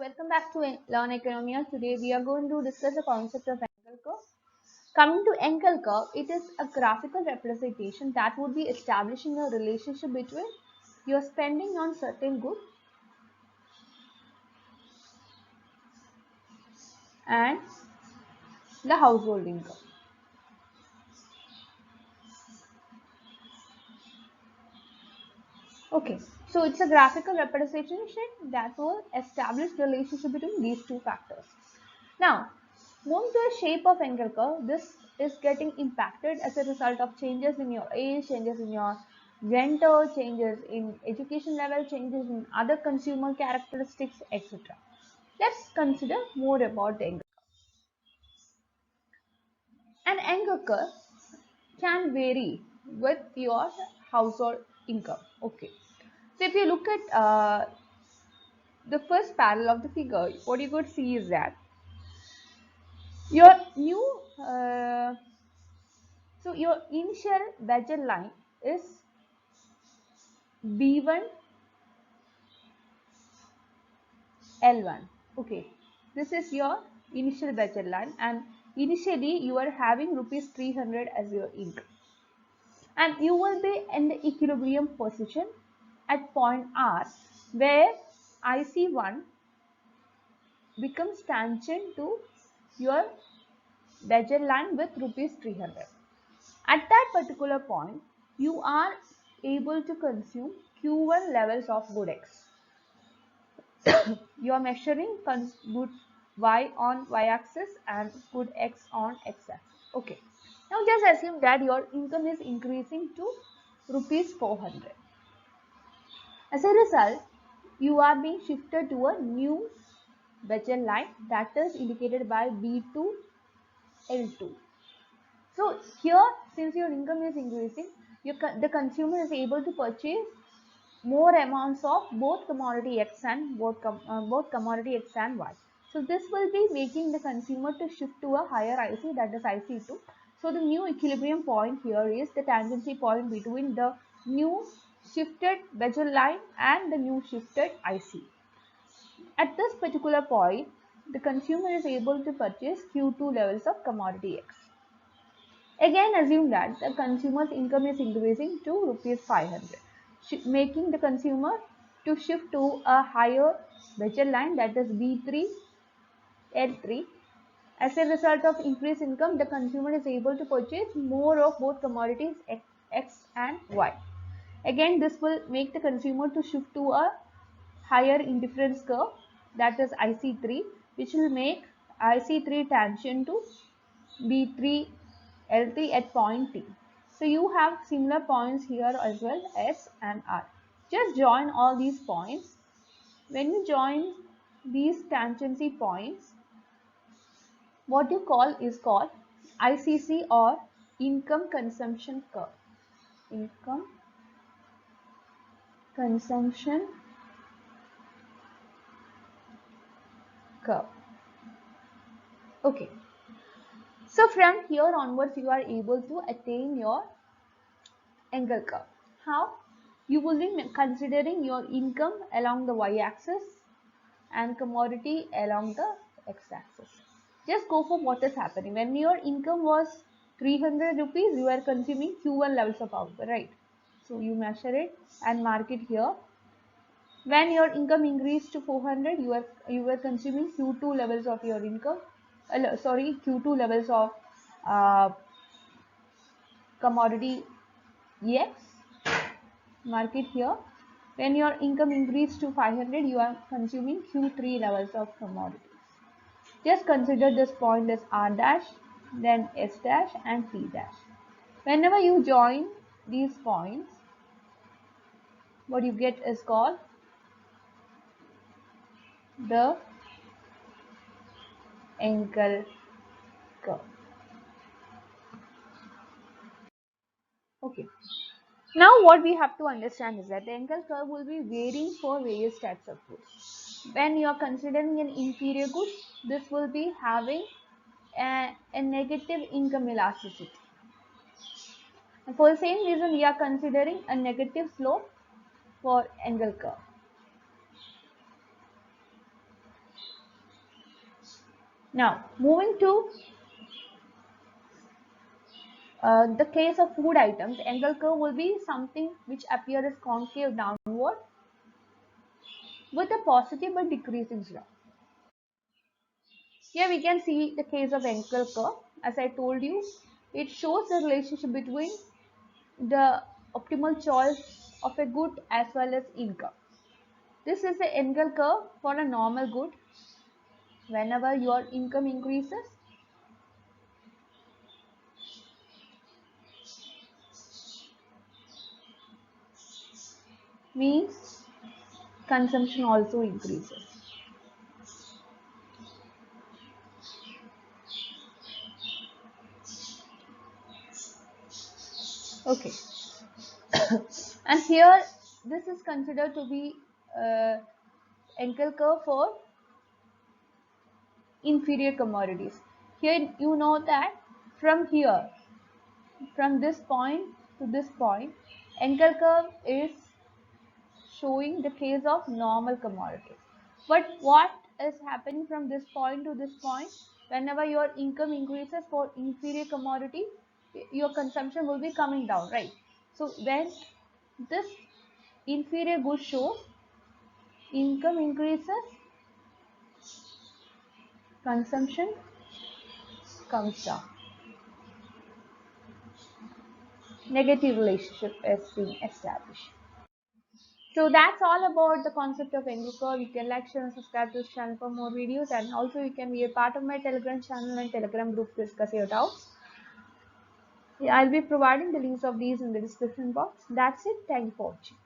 welcome back to LEARNOIKONOMIA. Today we are going to discuss the concept of Engel curve. Coming to Engel curve, it is a graphical representation that would be establishing a relationship between your spending on certain goods and the household income. Okay, so it's a graphical representation that will establish the relationship between these two factors. Now, moving to the shape of Engel curve, this is getting impacted as a result of changes in your age, changes in your gender, changes in education level, changes in other consumer characteristics, etc. Let's consider more about the Engel curve. An Engel curve can vary with your household income. Okay, so if you look at the first panel of the figure, what you could see is that your new so your initial budget line is B1 L1. Okay, this is your initial budget line, and initially you are having rupees 300 as your income, and you will be in the equilibrium position at point R, where IC1 becomes tangent to your budget line with rupees 300. At that particular point, you are able to consume Q1 levels of good X. You are measuring good Y on Y axis and good X on X axis. Okay. Now just assume that your income is increasing to rupees 400. As a result, you are being shifted to a new budget line that is indicated by B2 L2. So here, since your income is increasing, the consumer is able to purchase more amounts of both commodity X and both commodity X and Y. So this will be making the consumer to shift to a higher IC, that is IC2. So the new equilibrium point here is the tangency point between the new shifted budget line and the new shifted IC. At this particular point, the consumer is able to purchase Q2 levels of commodity X. Again, assume that the consumer's income is increasing to rupees 500, making the consumer to shift to a higher budget line, that is B3 L3. As a result of increased income, the consumer is able to purchase more of both commodities X and Y. Again, this will make the consumer to shift to a higher indifference curve, that is IC3, which will make IC3 tangent to B3 L3 at point T. So you have similar points here as well, S and R. Just join all these points. When you join these tangency points, what you call is called ICC, or income consumption curve. Income consumption curve. Okay. So from here onwards, you are able to attain your Engel curve. How? You will be considering your income along the y-axis and commodity along the x-axis. Just go for what is happening. When your income was 300 rupees, you are consuming Q1 levels of output, right? So you measure it and mark it here. When your income increased to 400, you were consuming Q2 levels of your income. Q2 levels of commodity X. Mark it here. When your income increased to 500, you are consuming Q3 levels of commodities. Just consider this point as R dash, then S dash and T dash. Whenever you join these points, what you get is called the Engel curve. Okay. Now what we have to understand is that the Engel curve will be varying for various types of goods. When you are considering an inferior good, this will be having a negative income elasticity. And for the same reason, we are considering a negative slope for Engel curve. Now, moving to the case of food items, Engel curve will be something which appears as concave downward with a positive but decreasing slope. Here we can see the case of Engel curve. As I told you, it shows the relationship between the optimal choice of a good as well as income. This is the Engel curve for a normal good. Whenever your income increases, means consumption also increases. Okay. And here this is considered to be Engel curve for inferior commodities. Here you know that from here, from this point to this point, Engel curve is showing the case of normal commodities. But what is happening from this point to this point? Whenever your income increases for inferior commodity, your consumption will be coming down, right? So when this inferior good shows income increases, consumption comes down. Negative relationship is being established. So that's all about the concept of Engel curve. You can like, share, and subscribe to this channel for more videos, and also you can be a part of my Telegram channel and Telegram group to discuss your doubts. Yeah, I'll be providing the links of these in the description box. That's it. Thank you for watching.